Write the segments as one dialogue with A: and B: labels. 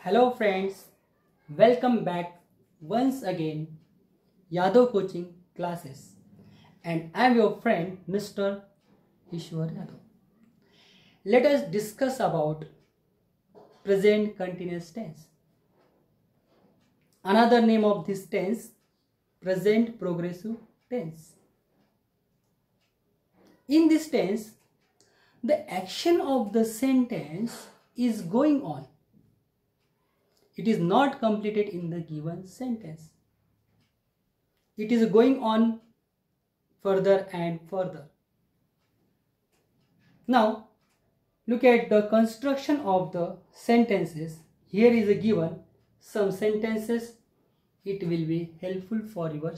A: Hello friends, welcome back once again Yadav Coaching Classes, and I am your friend Mr. Ishwar Yadav. Let us discuss about present continuous tense. Another name of this tense, present progressive tense. In this tense, the action of the sentence is going on. It is not completed in the given sentence. It is going on further and further. Now, look at the construction of the sentences. Here is a given some sentences. It will be helpful for your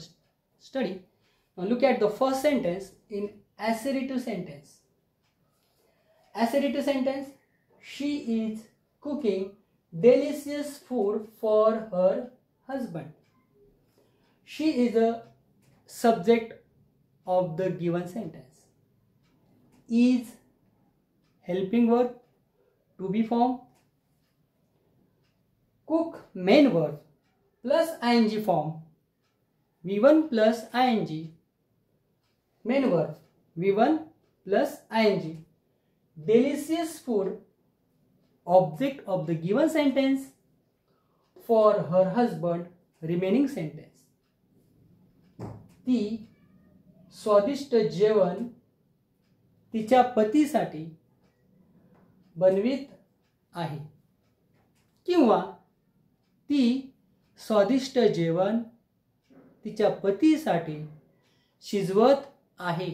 A: study. Now, look at the first sentence in assertive sentence. Assertive sentence, she is cooking delicious food for her husband. She is a subject of the given sentence. Is helping verb to be form. Cook main verb plus ing form. V1 plus ing. Main verb V1 plus ing. Delicious food object of the given sentence for her husband remaining sentence. ती स्वादिष्ट जेवण तिच्या पतीसाठी बनवित आहे किंवा ती स्वादिष्ट जेवण तिच्या पतीसाठी शिजवत आहे.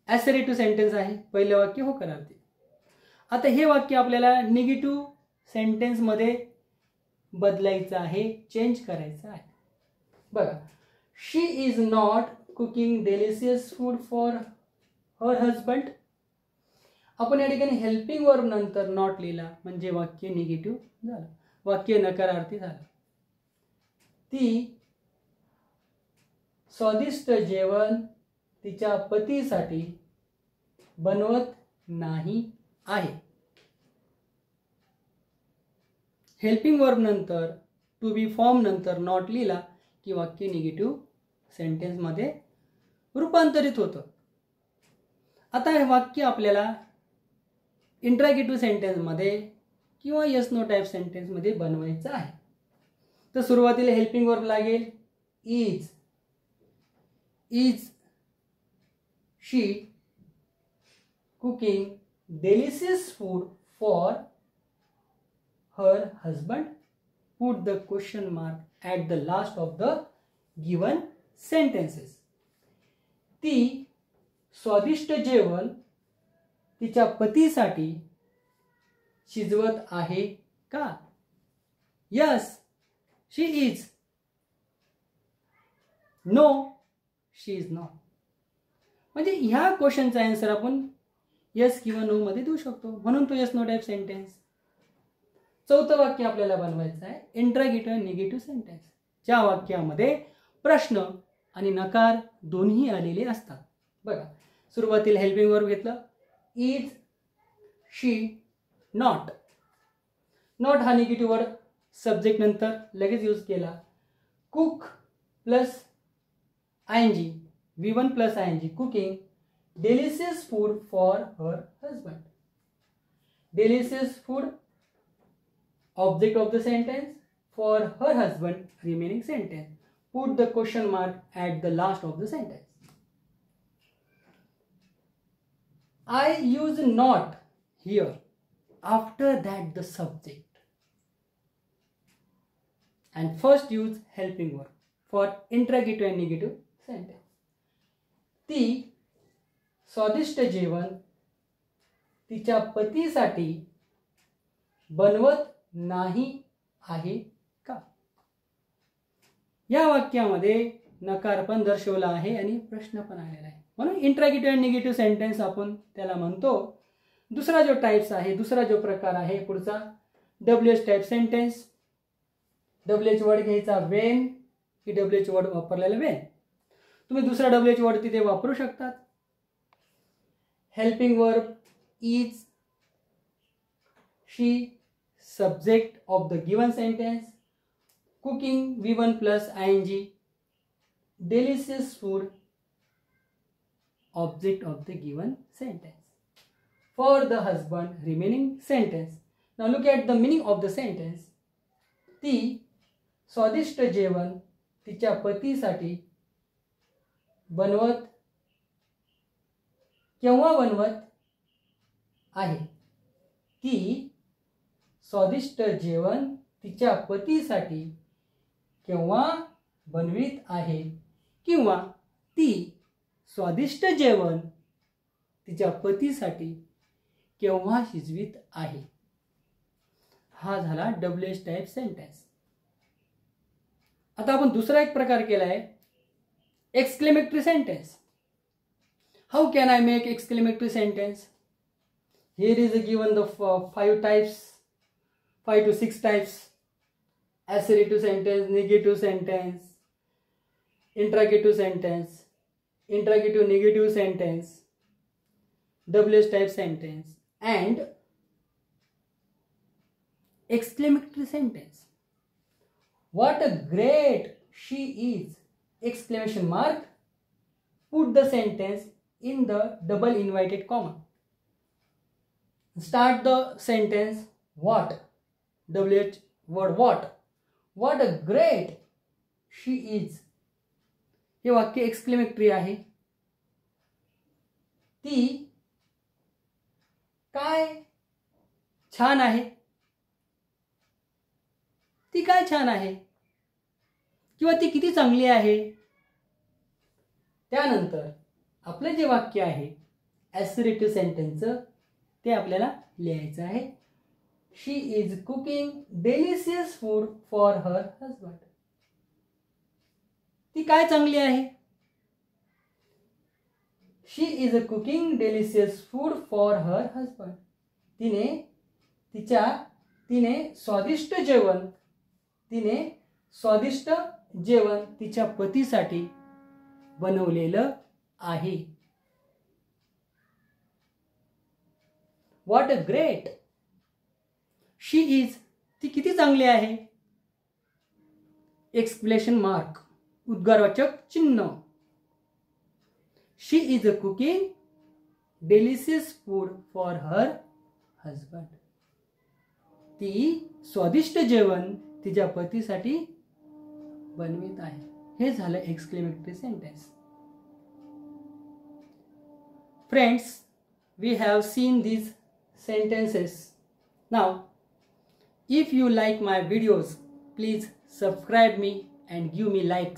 A: ॲसरेटिव्ह सेंटेन्स आहे. पहिलं वाक्य हो करार्थी. आता हे वाक्य आपल्याला निगेटिव्ह सेंटेन्समध्ये बदलायचं आहे, चेंज करायचं आहे. बघा, she is not cooking delicious food for her husband. आपण या ठिकाणी हेल्पिंग वर्ब नंतर नॉट लिहिला म्हणजे वाक्य निगेटिव्ह झालं, वाक्य नकारार्थी झालं. ती स्वादिष्ट जेवण तिच्या पतीसाठी बनवत नाही आहे. हेल्पिंग वर्ब नंतर टू बी फॉर्म नंतर नॉट लिहिला की वाक्य निगेटिव्ह सेंटेन्समध्ये रूपांतरित होतं. आता हे वाक्य आपल्याला इंट्रॅगेटिव्ह सेंटेन्समध्ये किंवा येस नो टाईप सेंटेन्समध्ये बनवायचं आहे. तर सुरुवातीला हेल्पिंग वर्ब लागेल is. Is she cooking delicious food for her husband. Put the question mark at the last of the given sentences. ती स्वादिष्ट जेवण तिच्या पतीसाठी शिजवत आहे का? Yes, she is. No, she is not. म्हणजे ह्या क्वेश्चनचा आन्सर आपण येस किंवा नो मध्ये देऊ शकतो, म्हणून तो येस नो टाईप सेंटेन्स. चौथं वाक्य आपल्याला बनवायचं आहे इंट्रॅगेटिव्ह निगेटिव्ह सेंटेन्स, ज्या वाक्यामध्ये प्रश्न आणि नकार दोन्ही आलेले असतात. बघा, सुरुवातीला हेल्पिंग वर्ब घेतलं इज शी नॉट. नॉट हा निगेटिव्ह वर्ब सब्जेक्ट नंतर लगेच यूज केला. Cook plus ing V1 plus ing cooking delicious food for her husband. Delicious food object of the sentence for her husband remaining sentence. Put the question mark at the last of the sentence. I use not here after that the subject and first use helping verb for interrogative and negative sentence. ती स्वादिष्ट जेवण तिच्या पतीसाठी बनवत नाही आहे का? या वाक्यामध्ये नकार पण दर्शवला आहे आणि प्रश्न पण आलेला आहे, म्हणून इंट्रॅगेटिव्ह आणि निगेटिव्ह सेंटेन्स आपण त्याला म्हणतो. दुसरा जो टाइप्स आहे, दुसरा जो प्रकार आहे पुढचा WH type sentence. WH word घ्यायचा वेन की WH वर्ड वापरलेला वेन. तुम्ही दुसरा WH वर्ड तिथे वापरू शकतात. Helping verb is, she, subject of the given sentence, cooking V1 plus ing, delicious food, object of the given sentence. For the husband, remaining sentence. Now look at the meaning of the sentence. ती स्वादिष्ट जेवण तिच्या पतीसाठी बनवत केव्हा बनवत आहे. ती स्वादिष्ट जेवण तिच्या पतीसाठी केव्हा बनवित आहे किंवा ती स्वादिष्ट जेवण तिच्या पतीसाठी केव्हा शिजवित आहे. हा झाला WH टाइप सेंटेन्स. आता आपण दुसरा एक प्रकार केला आहे exclamatory sentence. How can I make exclamatory sentence? Here is given the 5 types, 5 to 6 types: assertive sentence, negative sentence, interrogative sentence, interrogative negative sentence, WH type sentence, and exclamatory sentence. What a great she is! Exclamation mark. Put the sentence in the double inverted comma. Start the sentence what, WH word what. What a great she is. हे वाक्य exclamatory आहे. ती काय छान आहे. ती काय छान आहे किंवा ती किती चांगली आहे. त्यानंतर आपलं जे वाक्य आहे ॲसरेटिव्ह सेंटेन्सचं ते आपल्याला लिहायचं आहे. She is cooking delicious food for her husband. ती काय चांगली आहे. She is cooking delicious food for her husband. तिने स्वादिष्ट जेवण तिच्या पतीसाठी बनवलेलं आहे. What a great she is. ती किती चांगली आहे. एक्सक्लेमेशन मार्क, उद्गारवाचक चिन्ह. She is cooking delicious food for her husband. ती स्वादिष्ट जेवण तिच्या पतीसाठी बनवित आहे. हे झालं exclamatory sentence. Friends, we have seen these sentences. Now, if you like my videos, please subscribe me and give me likes.